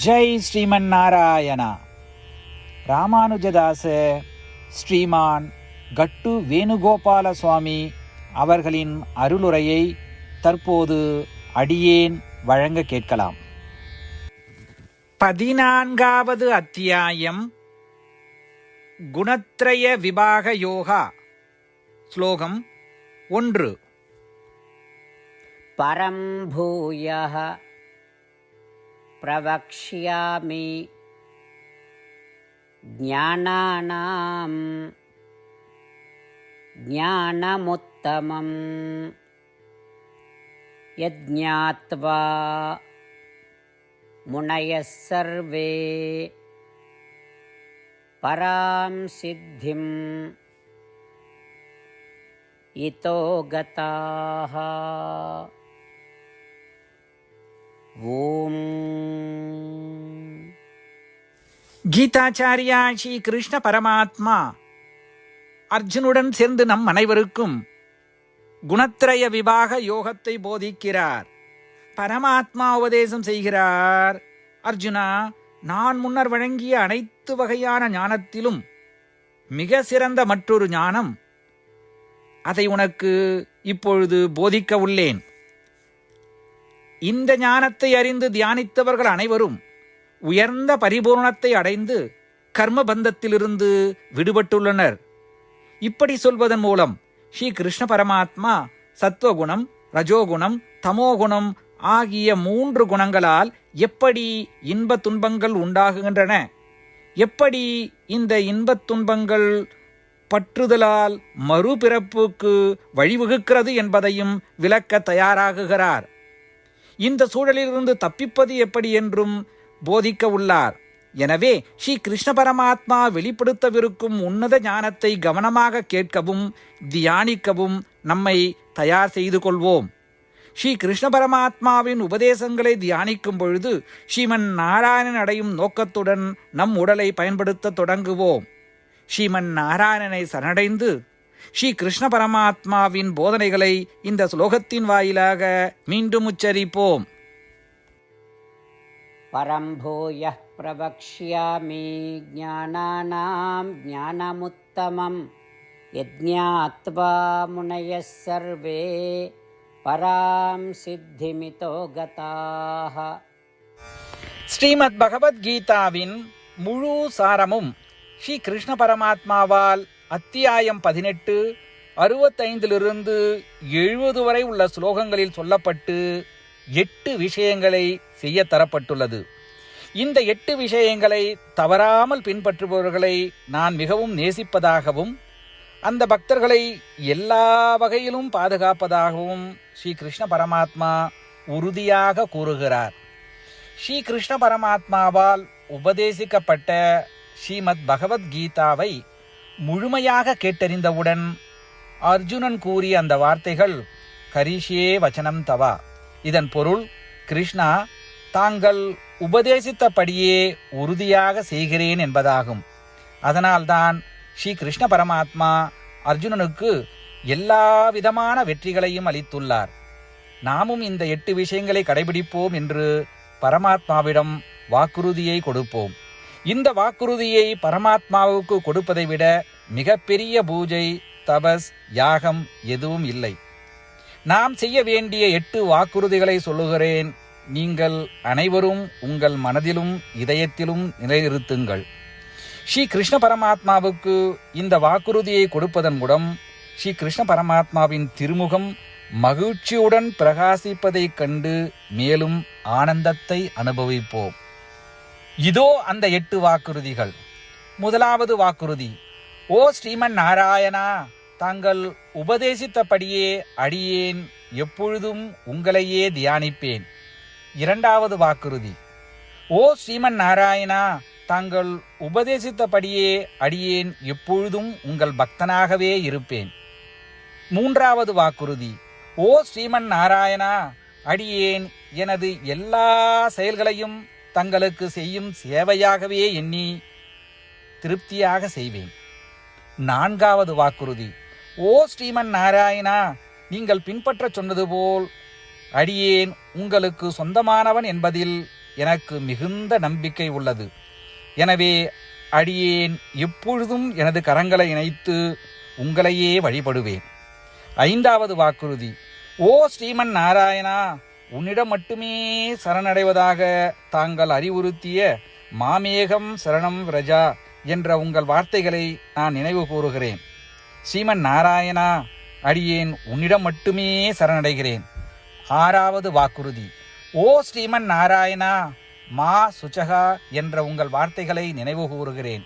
ஜெய் ஸ்ரீமன் நாராயணா. ராமானுஜதாச ஸ்ரீமான் கட்டு வேணுகோபால சுவாமி அவர்களின் அருளுரையை தற்போது அடியேன் வழங்க கேட்கலாம். 14வது அத்தியாயம் குணத்ரய விபாக யோகா. ஸ்லோகம் 1. பரம் பூயः பிரவக்ஷ்யாமி ஞானானாம் ஞானமுத்தமம் யஜ்ஞாத்வா முனயः சர்வே பராம் சித்திம் இதோ கதாः. ஓம். கீதாச்சாரியா ஸ்ரீ கிருஷ்ண பரமாத்மா அர்ஜுனுடன் சேர்ந்து நம் அனைவருக்கும் குணத்ரய விபாக யோகத்தை போதிக்கிறார். பரமாத்மா உபதேசம் செய்கிறார். அர்ஜுனா, நான் முன்னர் வழங்கிய அனைத்து வகையான ஞானத்திலும் மிக சிறந்த மற்றொரு ஞானம், அதை உனக்கு இப்பொழுது போதிக்க உள்ளேன். இந்த ஞானத்தை அறிந்து தியானித்தவர்கள் அனைவரும் உயர்ந்த பரிபூர்ணத்தை அடைந்து கர்ம பந்தத்திலிருந்து விடுபட்டுள்ளனர். இப்படி சொல்வதன் மூலம் ஸ்ரீ கிருஷ்ண பரமாத்மா சத்வகுணம், ரஜோகுணம், தமோகுணம் ஆகிய 3 குணங்களால் எப்படி இன்பத் துன்பங்கள் உண்டாகுகின்றன, எப்படி இந்த இன்பத் துன்பங்கள் பற்றுதலால் மறுபிறப்புக்கு வழிவகுக்கிறது என்பதையும் விளக்க தயாராகுகிறார். இந்த சூழலிலிருந்து தப்பிப்பது எப்படி என்றும் போதிக்க உள்ளார். எனவே ஸ்ரீ கிருஷ்ண பரமாத்மா வெளிப்படுத்தவிருக்கும் உன்னத ஞானத்தை கவனமாக கேட்கவும் தியானிக்கவும் நம்மை தயார் செய்து கொள்வோம். ஸ்ரீ கிருஷ்ண பரமாத்மாவின் உபதேசங்களை தியானிக்கும் பொழுது ஸ்ரீமன் நாராயணன் அடையும் நோக்கத்துடன் நம் உடலை பயன்படுத்த தொடங்குவோம். ஸ்ரீமன் நாராயணனை சரணடைந்து ஸ்ரீ கிருஷ்ண பரமாத்மாவின் போதனைகளை இந்த ஸ்லோகத்தின் வாயிலாக மீண்டும் உச்சரிப்போம். பரம் பூயः பிரவக்ஷ்யாமி ஞானானாம் ஞானமுத்தமம் யஜ்ஞாத்வா முனயः சர்வே பராம் சித்திமிதோ கதாः. ஸ்ரீமத் பகவத்கீதாவின் முழு சாரமும் ஸ்ரீ கிருஷ்ண பரமாத்மாவால் அத்தியாயம் 18 65 70 வரை உள்ள ஸ்லோகங்களில் சொல்லப்பட்டு 8 விஷயங்களை செய்ய தரப்பட்டுள்ளது. இந்த 8 விஷயங்களை தவறாமல் பின்பற்றுபவர்களை நான் மிகவும் நேசிப்பதாகவும் அந்த பக்தர்களை எல்லா வகையிலும் பாதுகாப்பதாகவும் ஸ்ரீ கிருஷ்ண பரமாத்மா உறுதியாக கூறுகிறார். ஸ்ரீ கிருஷ்ண பரமாத்மாவால் உபதேசிக்கப்பட்ட ஸ்ரீமத் பகவத்கீதாவை முழுமையாக கேட்டறிந்தவுடன் அர்ஜுனன் கூறிய அந்த வார்த்தைகள் கரிஷ்யே வச்சனம் தவா. இதன் பொருள், கிருஷ்ணா, தாங்கள் உபதேசித்தபடியே உறுதியாக செய்கிறேன் என்பதாகும். அதனால்தான் ஸ்ரீ கிருஷ்ண பரமாத்மா அர்ஜுனனுக்கு எல்லா விதமான வெற்றிகளையும் அளித்துள்ளார். நாமும் இந்த 8 விஷயங்களை கடைபிடிப்போம் என்று பரமாத்மாவிடம் வாக்குறுதியை கொடுப்போம். இந்த வாக்குறுதியை பரமாத்மாவுக்கு கொடுப்பதை விட மிகப்பெரிய பூஜை, தபஸ், யாகம் எதுவும் இல்லை. நாம் செய்ய வேண்டிய 8 வாக்குறுதிகளை சொல்லுகிறேன். நீங்கள் அனைவரும் உங்கள் மனதிலும் இதயத்திலும் நிலைநிறுத்துங்கள். ஸ்ரீ கிருஷ்ண பரமாத்மாவுக்கு இந்த வாக்குறுதியை கொடுப்பதன் மூலம் ஸ்ரீ கிருஷ்ண பரமாத்மாவின் திருமுகம் மகிழ்ச்சியுடன் பிரகாசிப்பதைக் கண்டு மேலும் ஆனந்தத்தை அனுபவிப்போம். இதோ அந்த 8 வாக்குறுதிகள். முதலாவது வாக்குறுதி: ஓ ஸ்ரீமன் நாராயணா, தாங்கள் உபதேசித்தபடியே அடியேன் எப்பொழுதும் உங்களையே தியானிப்பேன். இரண்டாவது வாக்குறுதி: ஓ ஸ்ரீமன் நாராயணா, தாங்கள் உபதேசித்தபடியே அடியேன் எப்பொழுதும் உங்கள் பக்தனாகவே இருப்பேன். மூன்றாவது வாக்குறுதி: ஓ ஸ்ரீமன் நாராயணா, அடியேன் எனது எல்லா செயல்களையும் தங்களுக்கு செய்யும் சேவையாகவே எண்ணி திருப்தியாக செய்வேன். நான்காவது வாக்குறுதி: ஓ ஸ்ரீமன் நாராயணா, நீங்கள் பின்பற்ற சொன்னது போல் அடியேன் உங்களுக்கு சொந்தமானவன் என்பதில் எனக்கு மிகுந்த நம்பிக்கை உள்ளது. எனவே அடியேன் எப்பொழுதும் எனது கரங்களை இணைத்து உங்களையே வழிபடுவேன். 5வது வாக்குறுதி. ஓ ஸ்ரீமன் நாராயணா, உன்னிடம் மட்டுமே சரணடைவதாக தாங்கள் அறிவுறுத்திய மாமேகம் சரணம் விரஜா என்ற உங்கள் வார்த்தைகளை நான் நினைவு கூறுகிறேன். ஸ்ரீமன் நாராயணா, அடியேன் உன்னிடம் மட்டுமே சரணடைகிறேன். 6வது வாக்குறுதி. ஓ ஸ்ரீமன் நாராயணா, மா சுச்சகா என்ற உங்கள் வார்த்தைகளை நினைவு கூறுகிறேன்.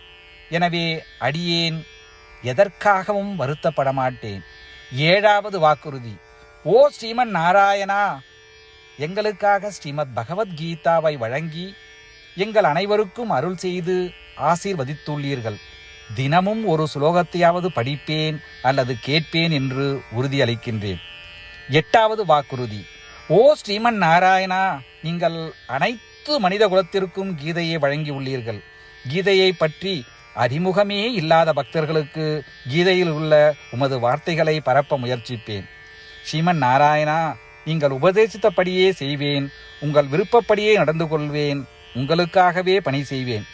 எனவே அடியேன் எதற்காகவும் வருத்தப்பட மாட்டேன். 7வது வாக்குறுதி. ஓ ஸ்ரீமன் நாராயணா, எங்களுக்காக ஸ்ரீமத் பகவத்கீதாவை வழங்கி எங்கள் அனைவருக்கும் அருள் செய்து ஆசீர்வதித்துள்ளீர்கள். தினமும் ஒரு சுலோகத்தையாவது படிப்பேன் அல்லது கேட்பேன் என்று உறுதியளிக்கின்றேன். 8வது வாக்குறுதி. ஓ ஸ்ரீமன் நாராயணா, நீங்கள் அனைத்து மனித குலத்திற்கும் கீதையை வழங்கியுள்ளீர்கள். கீதையை பற்றி அறிமுகமே இல்லாத பக்தர்களுக்கு கீதையில் உள்ள உமது வார்த்தைகளை பரப்ப முயற்சிப்பேன். ஸ்ரீமன் நாராயணா, நீங்கள் உபதேசித்தபடியே செய்வேன். உங்கள் விருப்பப்படியே நடந்து கொள்வேன். உங்களுக்காகவே பணி செய்வேன்.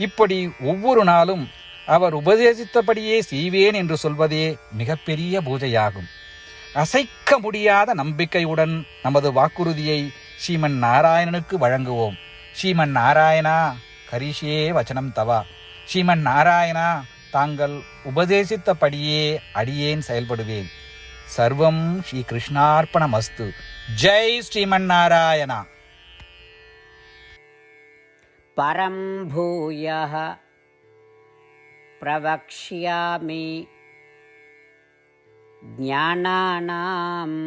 இப்படி ஒவ்வொரு நாளும் அவர் உபதேசித்தபடியே செய்வேன் என்று சொல்வதே மிகப்பெரிய பூஜையாகும். அசைக்க முடியாத நம்பிக்கையுடன் நமது வாக்குறுதியை ஸ்ரீமன் நாராயணனுக்கு வழங்குவோம். ஸ்ரீமன் நாராயணா, கரிஷே வச்சனம் தவா. ஸ்ரீமன் நாராயணா, தாங்கள் உபதேசித்தபடியே அடியேன் செயல்படுவேன். சர்வம் ஸ்ரீ கிருஷ்ணார்ப்பணமஸ்து. ஜெய் ஸ்ரீமன் நாராயணா. பரம் பூயः பிரவக்ஷ்யாமி ஞானானாம்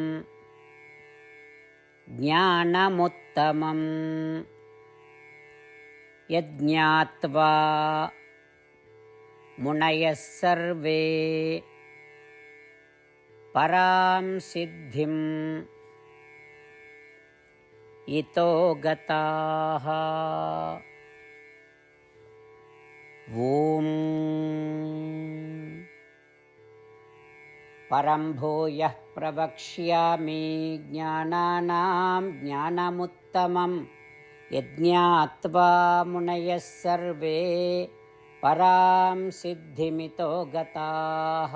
ஞானமுத்தமம் யஜ்ஞாத்வா முனயः சர்வே பராம் சித்திம் இதோ கதாः. ஓம் பரம் பூயः பிரவக்ஷ்யாமி ஞானானாம் ஞானமுத்தமம் யஜ்ஞாத்வா முனயः சர்வே பராம் சித்திமிதோ கதாः.